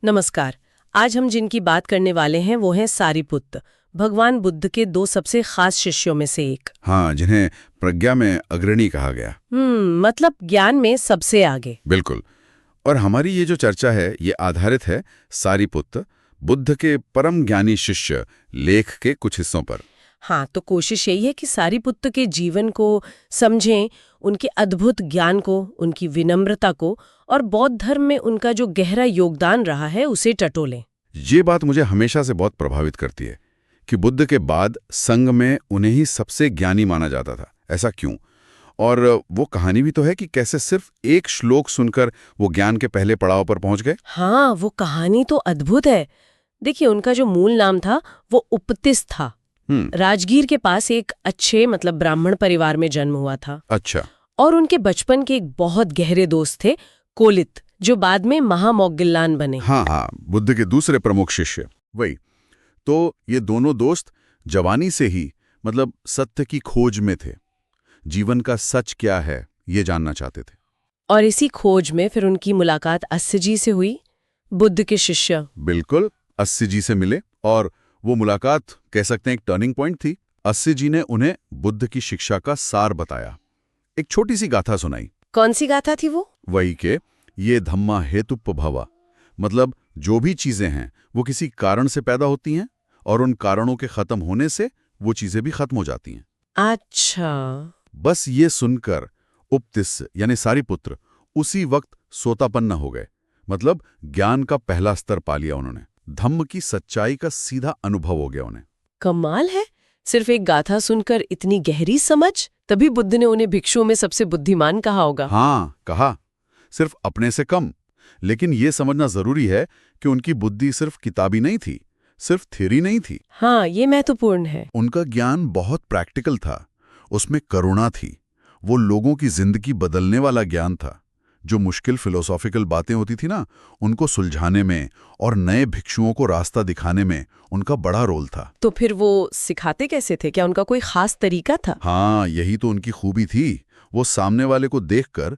नमस्कार। आज हम जिनकी बात करने वाले हैं वो हैं सारिपुत्त, भगवान बुद्ध के दो सबसे खास शिष्यों में से एक। हाँ, जिन्हें प्रज्ञा में अग्रणी कहा गया। मतलब ज्ञान में सबसे आगे। बिल्कुल। और हमारी ये जो चर्चा है ये आधारित है सारिपुत्त, बुद्ध के परम ज्ञानी शिष्य लेख के कुछ हिस्सों पर। हाँ, तो कोशिश यही है कि सारिपुत्त के जीवन को समझें, उनके अद्भुत ज्ञान को, उनकी विनम्रता को और बौद्ध धर्म में उनका जो गहरा योगदान रहा है उसे टटोलें। ये बात मुझे हमेशा से बहुत प्रभावित करती है कि बुद्ध के बाद संघ में उन्हें ही सबसे ज्ञानी माना जाता था। ऐसा क्यों? और वो कहानी भी तो है कि कैसे सिर्फ एक श्लोक सुनकर वो ज्ञान के पहले पड़ाव पर पहुंच गए। हाँ, वो कहानी तो अद्भुत है। देखिए, उनका जो मूल नाम था वो उपतिस था। राजगीर के पास एक अच्छे ब्राह्मण परिवार में जन्म हुआ था। अच्छा। और उनके बचपन के एक बहुत गहरे दोस्त थे कोलित, जो बाद में महामौगिल्लान बने। हाँ, बुद्ध के दूसरे प्रमुख शिष्य वही। तो ये दोनों दोस्त जवानी से ही सत्य की खोज में थे। जीवन का सच क्या है ये जानना चाहते थे। और इसी खोज में फिर उनकी मुलाकात अस्सी जी से हुई, बुद्ध के शिष्य। बिल्कुल, अस्सी जी से मिले और वो मुलाकात कह सकते हैं एक टर्निंग पॉइंट थी। अस्सी जी ने उन्हें बुद्ध की शिक्षा का सार बताया, एक छोटी सी गाथा सुनाई। कौन सी गाथा थी वो? वही के ये धम्मा हेतुपभवा, जो भी चीजें हैं वो किसी कारण से पैदा होती हैं और उन कारणों के खत्म होने से वो चीजें भी खत्म हो जाती हैं। अच्छा। बस ये सुनकर उपतिस यानी सारिपुत्र उसी वक्त सोतापन्न हो गए। ज्ञान का पहला स्तर पा लिया उन्होंने। धम्म की सच्चाई का सीधा अनुभव हो गया उन्हें। कमाल है, सिर्फ एक गाथा सुनकर इतनी गहरी समझ। तभी बुद्ध ने उन्हें भिक्षुओं में सबसे बुद्धिमान कहा होगा। हाँ, कहा। सिर्फ अपने से कम। लेकिन ये समझना जरूरी है कि उनकी बुद्धि सिर्फ किताबी नहीं थी, सिर्फ थ्योरी नहीं थी। हाँ, ये महत्वपूर्ण है। उनका ज्ञान बहुत प्रैक्टिकल था। उसमें करुणा थी। वो लोगों की जिंदगी बदलने वाला ज्ञान था। जो मुश्किल फिलोसॉफिकल बातें होती थी ना, उनको सुलझाने में और नए भिक्षुओं को रास्ता दिखाने में उनका बड़ा रोल था। तो फिर वो सिखाते कैसे थे? क्या उनका कोई खास तरीका था? हाँ, यही तो उनकी खूबी थी। वो सामने वाले को देखकर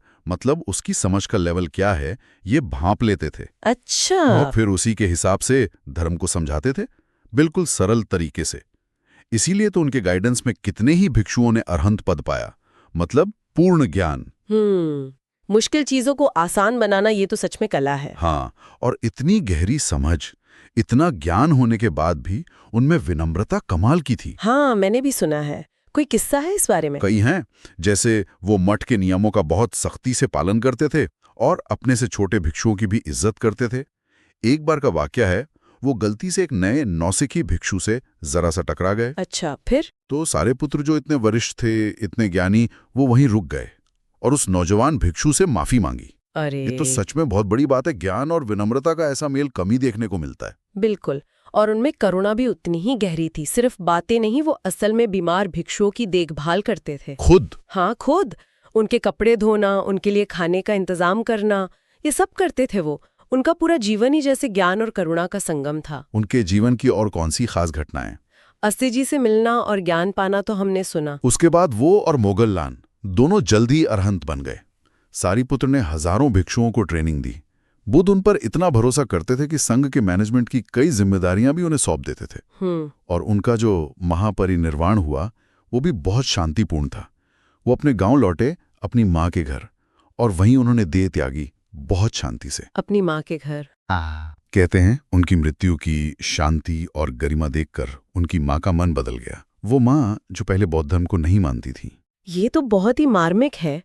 उसकी समझ का लेवल क्या है ये भांप लेते थे। अच्छा। और फिर उसी के हिसाब से धर्म को समझाते थे, बिल्कुल सरल तरीके से। इसीलिए तो उनके गाइडेंस में कितने ही भिक्षुओं ने अरहंत पद पाया, पूर्ण ज्ञान। मुश्किल चीजों को आसान बनाना ये तो सच में कला है। हाँ, और इतनी गहरी समझ, इतना ज्ञान होने के बाद भी उनमें विनम्रता कमाल की थी। हाँ, मैंने भी सुना है। कोई किस्सा है इस बारे में? कई हैं। जैसे वो मठ के नियमों का बहुत सख्ती से पालन करते थे और अपने से छोटे भिक्षुओं की भी इज्जत करते थे। एक बार का वाकया है, वो गलती से एक नए नौसिखी भिक्षु से जरा सा टकरा गए। अच्छा, फिर? तो सारिपुत्र जो इतने वरिष्ठ थे, इतने ज्ञानी, वो वहीं रुक गए और उस नौजवान भिक्षु से माफी मांगी। अरे, ये तो सच में बहुत बड़ी बात है। ज्ञान और विनम्रता का ऐसा मेल कम ही देखने को मिलता है। बिल्कुल। और उनमें करुणा भी उतनी ही गहरी थी। सिर्फ बातें नहीं, वो असल में बीमार भिक्षुओं की देखभाल करते थे। खुद? हाँ, खुद। उनके कपड़े धोना, उनके लिए खाने का इंतजाम करना, ये सब करते थे वो। उनका पूरा जीवन ही जैसे ज्ञान और करुणा का संगम था। उनके जीवन की और कौन सी खास घटनाएं? अस्सी जी से मिलना और ज्ञान पाना तो हमने सुना। उसके बाद वो और मोगललान दोनों जल्दी अरहंत बन गए। सारिपुत्र ने हजारों भिक्षुओं को ट्रेनिंग दी। बुद्ध उन पर इतना भरोसा करते थे कि संघ के मैनेजमेंट की कई जिम्मेदारियां भी उन्हें सौंप देते थे। और उनका जो महापरिनिर्वाण हुआ वो भी बहुत शांतिपूर्ण था। वो अपने गांव लौटे, अपनी माँ के घर, और वहीं उन्होंने देह त्यागी, बहुत शांति से। अपनी माँ के घर? कहते हैं उनकी मृत्यु की शांति और गरिमा देखकर उनकी माँ का मन बदल गया। वो माँ जो पहले बौद्ध धर्म को नहीं मानती थी। ये तो बहुत ही मार्मिक है।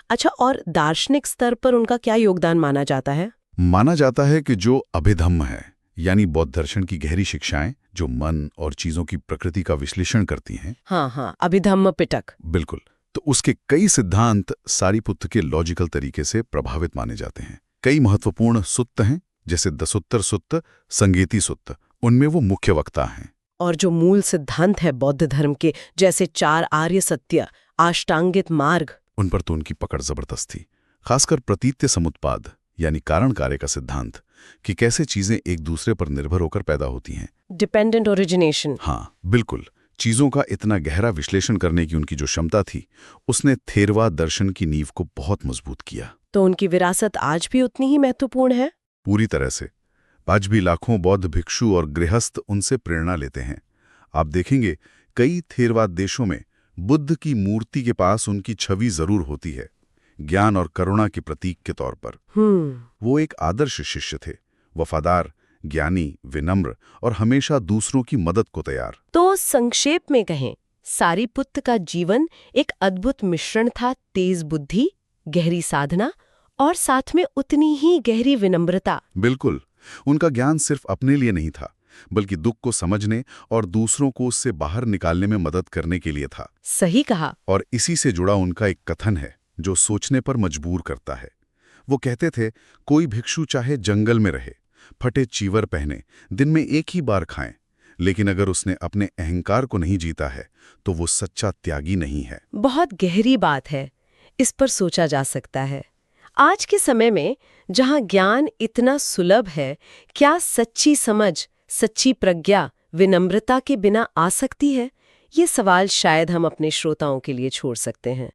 अच्छा, और दार्शनिक स्तर पर उनका क्या योगदान माना जाता है? माना जाता है कि जो अभिधम्म है, यानी बौद्ध दर्शन की गहरी शिक्षाएं जो मन और चीजों की प्रकृति का विश्लेषण करती हैं। हाँ, अभिधम्म पिटक। बिल्कुल। तो उसके कई सिद्धांत सारिपुत्र के लॉजिकल तरीके से प्रभावित माने जाते हैं। कई महत्वपूर्ण सुत्त हैं, जैसे दसोत्तर सुत्त, संगेती सुत्त, उनमें वो मुख्य वक्ता हैं। और जो मूल सिद्धांत है बौद्ध धर्म के, जैसे 4 आर्य सत्य, अष्टांगित मार्ग, उन पर तो उनकी पकड़ जबरदस्त थी। खासकर प्रतीत्य समुत्पाद यानी कारण कार्य का सिद्धांत, कि कैसे चीजें एक दूसरे पर निर्भर होकर पैदा होती हैं। Dependent origination. हाँ, बिल्कुल। चीजों का इतना गहरा विश्लेषण करने की उनकी जो क्षमता थी, उसने थेरवाद दर्शन की नींव को बहुत मजबूत किया। तो उनकी विरासत आज भी उतनी ही महत्वपूर्ण है? पूरी तरह से। आज भी लाखों बौद्ध भिक्षु और गृहस्थ उनसे प्रेरणा लेते हैं। आप देखेंगे कई थेरवाद देशों में बुद्ध की मूर्ति के पास उनकी छवि जरूर होती है, ज्ञान और करुणा के प्रतीक के तौर पर। वो एक आदर्श शिष्य थे, वफादार, ज्ञानी, विनम्र और हमेशा दूसरों की मदद को तैयार। तो संक्षेप में कहें, सारिपुत्त का जीवन एक अद्भुत मिश्रण था, तेज बुद्धि, गहरी साधना और साथ में उतनी ही गहरी विनम्रता। बिल्कुल, उनका ज्ञान सिर्फ अपने लिए नहीं था, बल्कि दुख को समझने और दूसरों को उससे बाहर निकालने में मदद करने के लिए था। सही कहा। और इसी से जुड़ा उनका एक कथन है जो सोचने पर मजबूर करता है। वो कहते थे, कोई भिक्षु चाहे जंगल में रहे, फटे चीवर पहने, दिन में एक ही बार खाएं, लेकिन अगर उसने अपने अहंकार को नहीं जीता है तो वो सच्चा त्यागी नहीं है। बहुत गहरी बात है, इस पर सोचा जा सकता है। आज के समय में जहां ज्ञान इतना सुलभ है, क्या सच्ची समझ, सच्ची प्रज्ञा विनम्रता के बिना आ सकती है? ये सवाल शायद हम अपने श्रोताओं के लिए छोड़ सकते हैं।